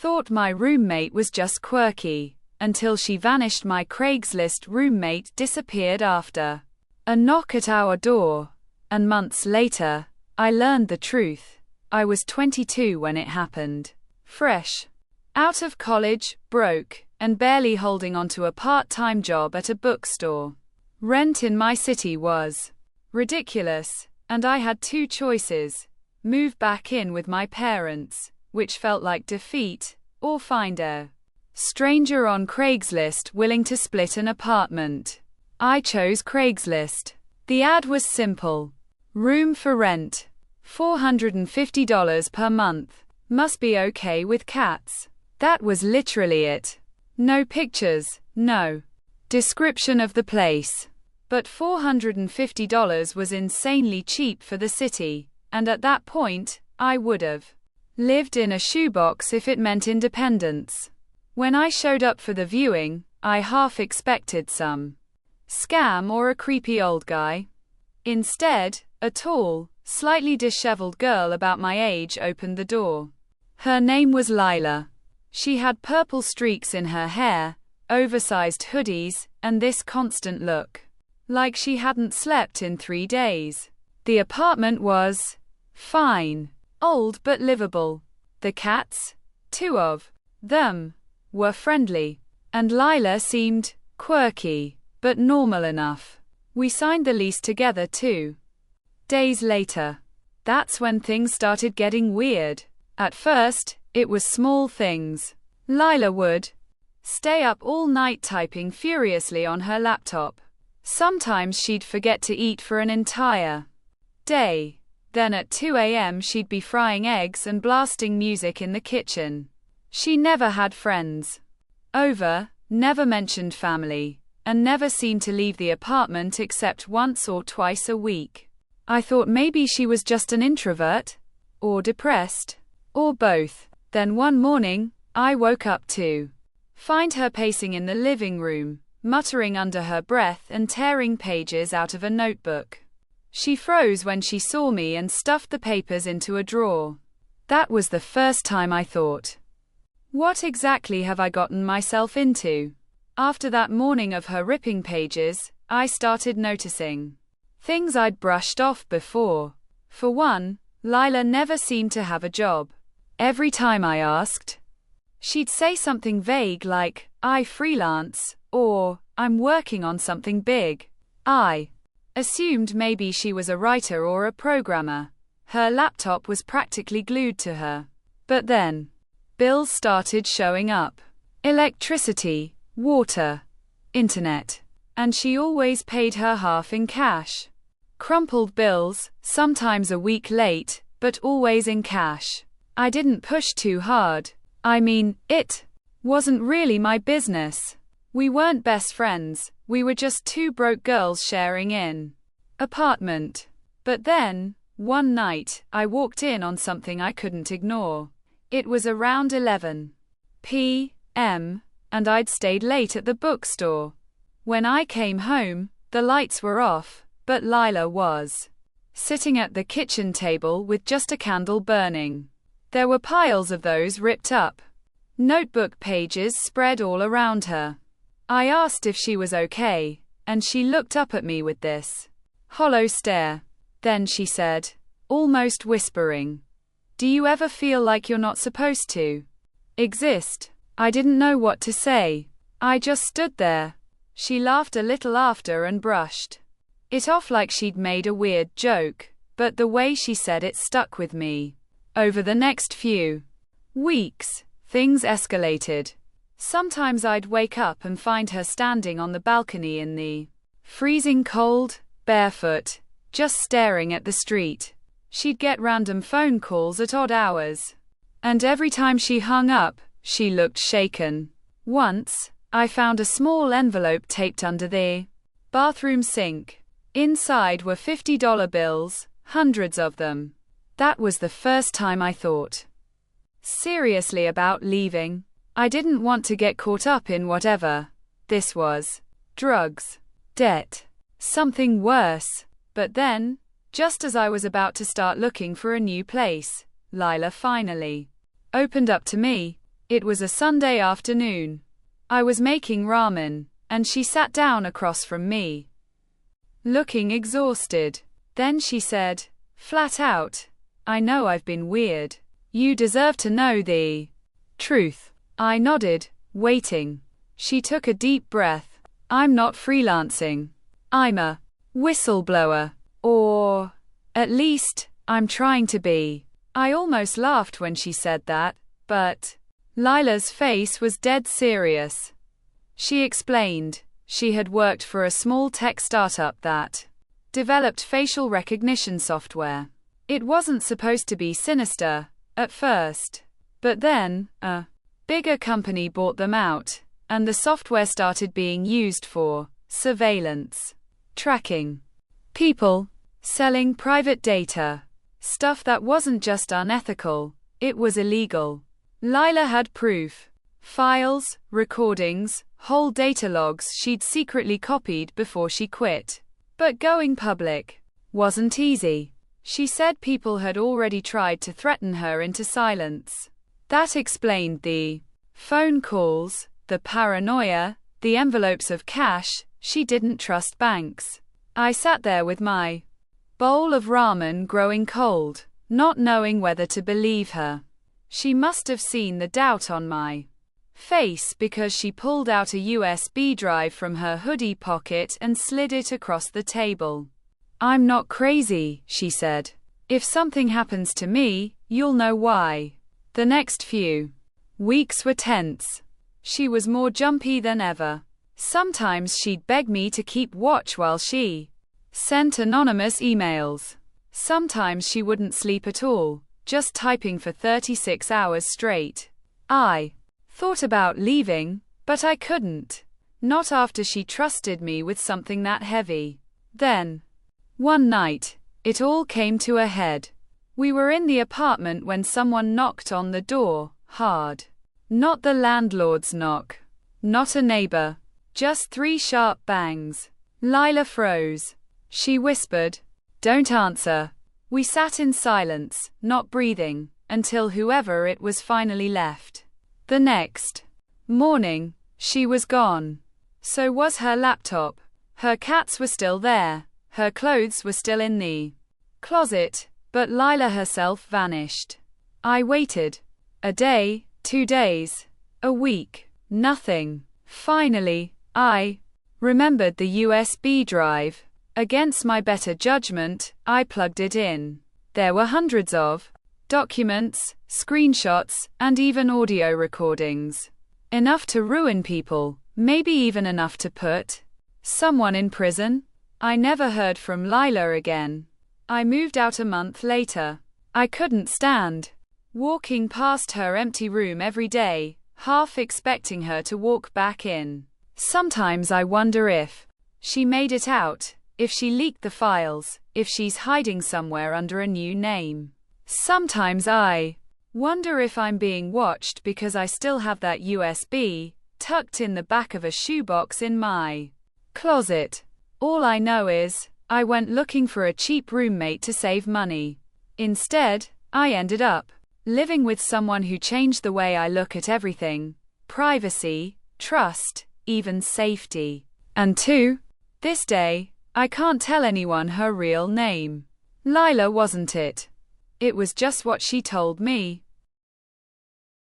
Thought my roommate was just quirky, until she vanished. My Craigslist roommate disappeared after a knock at our door, and months later, I learned the truth. I was 22 when it happened. Fresh out of college, broke, and barely holding onto a part-time job at a bookstore. Rent in my city was ridiculous, and I had two choices: move back in with my parents, which felt like defeat, or find a stranger on Craigslist willing to split an apartment. I chose Craigslist. The ad was simple. Room for rent. $450 per month. Must be okay with cats. That was literally it. No pictures, no description of the place. But $450 was insanely cheap for the city, and at that point, I would have lived in a shoebox if it meant independence. When I showed up for the viewing, I half expected some scam or a creepy old guy. Instead, a tall, slightly disheveled girl about my age opened the door. Her name was Lila. She had purple streaks in her hair, oversized hoodies, and this constant look like she hadn't slept in 3 days. The apartment was fine, old but livable. The cats, 2 of them, were friendly, and Lila seemed quirky, but normal enough. We signed the lease together 2 days later. That's when things started getting weird. At first, it was small things. Lila would stay up all night typing furiously on her laptop. Sometimes she'd forget to eat for an entire day. Then at 2 a.m. she'd be frying eggs and blasting music in the kitchen. She never had friends over, never mentioned family, and never seemed to leave the apartment except once or twice a week. I thought maybe she was just an introvert, or depressed, or both. Then one morning, I woke up to find her pacing in the living room, muttering under her breath and tearing pages out of a notebook. She froze when she saw me and stuffed the papers into a drawer. That was the first time I thought, what exactly have I gotten myself into? After that morning of her ripping pages, I started noticing things I'd brushed off before. For one, Lila never seemed to have a job. Every time I asked, she'd say something vague like, I freelance, or, I'm working on something big. I assumed maybe she was a writer or a programmer. Her laptop was practically glued to her. But then, bills started showing up. Electricity, water, internet. And she always paid her half in cash. Crumpled bills, sometimes a week late, but always in cash. I didn't push too hard. I mean, it wasn't really my business. We weren't best friends, we were just 2 broke girls sharing an apartment. But then, one night, I walked in on something I couldn't ignore. It was around 11 p.m., and I'd stayed late at the bookstore. When I came home, the lights were off, but Lila was sitting at the kitchen table with just a candle burning. There were piles of those ripped up notebook pages spread all around her. I asked if she was okay, and she looked up at me with this hollow stare. Then she said, almost whispering, do you ever feel like you're not supposed to exist? I didn't know what to say. I just stood there. She laughed a little after and brushed it off like she'd made a weird joke, but the way she said it stuck with me. Over the next few weeks, things escalated. Sometimes I'd wake up and find her standing on the balcony in the freezing cold, barefoot, just staring at the street. She'd get random phone calls at odd hours. And every time she hung up, she looked shaken. Once, I found a small envelope taped under the bathroom sink. Inside were $50 bills, hundreds of them. That was the first time I thought seriously about leaving. I didn't want to get caught up in whatever this was. Drugs, debt, something worse. But then, just as I was about to start looking for a new place, Lila finally opened up to me. It was a Sunday afternoon. I was making ramen, and she sat down across from me, looking exhausted. Then she said, flat out, I know I've been weird. You deserve to know the truth. I nodded, waiting. She took a deep breath. I'm not freelancing. I'm a whistleblower. Or, at least, I'm trying to be. I almost laughed when she said that, but Lila's face was dead serious. She explained, she had worked for a small tech startup that developed facial recognition software. It wasn't supposed to be sinister at first, but then a bigger company bought them out, and the software started being used for surveillance, tracking people, selling private data, stuff that wasn't just unethical, it was illegal. Lila had proof. Files, recordings, whole data logs she'd secretly copied before she quit. But going public wasn't easy. She said people had already tried to threaten her into silence. That explained the phone calls, the paranoia, the envelopes of cash. She didn't trust banks. I sat there with my bowl of ramen growing cold, not knowing whether to believe her. She must have seen the doubt on my face because she pulled out a USB drive from her hoodie pocket and slid it across the table. I'm not crazy, she said. If something happens to me, you'll know why. The next few weeks were tense. She was more jumpy than ever. Sometimes she'd beg me to keep watch while she sent anonymous emails. Sometimes she wouldn't sleep at all, just typing for 36 hours straight. I thought about leaving, but I couldn't. Not after she trusted me with something that heavy. Then, one night, it all came to a head. We were in the apartment when someone knocked on the door, hard. Not the landlord's knock. Not a neighbor. Just 3 sharp bangs. Lila froze. She whispered, "Don't answer." We sat in silence, not breathing, until whoever it was finally left. The next morning, she was gone. So was her laptop. Her cats were still there. Her clothes were still in the closet, but Lila herself vanished. I waited. A day, 2 days, a week, nothing. Finally, I remembered the USB drive. Against my better judgment, I plugged it in. There were hundreds of documents, screenshots, and even audio recordings. Enough to ruin people, maybe even enough to put someone in prison. I never heard from Lila again. I moved out a month later. I couldn't stand walking past her empty room every day, half expecting her to walk back in. Sometimes I wonder if she made it out, if she leaked the files, if she's hiding somewhere under a new name. Sometimes I wonder if I'm being watched because I still have that USB tucked in the back of a shoebox in my closet. All I know is, I went looking for a cheap roommate to save money. Instead, I ended up living with someone who changed the way I look at everything: privacy, trust, even safety. And to this day, I can't tell anyone her real name. Lila wasn't it. It was just what she told me.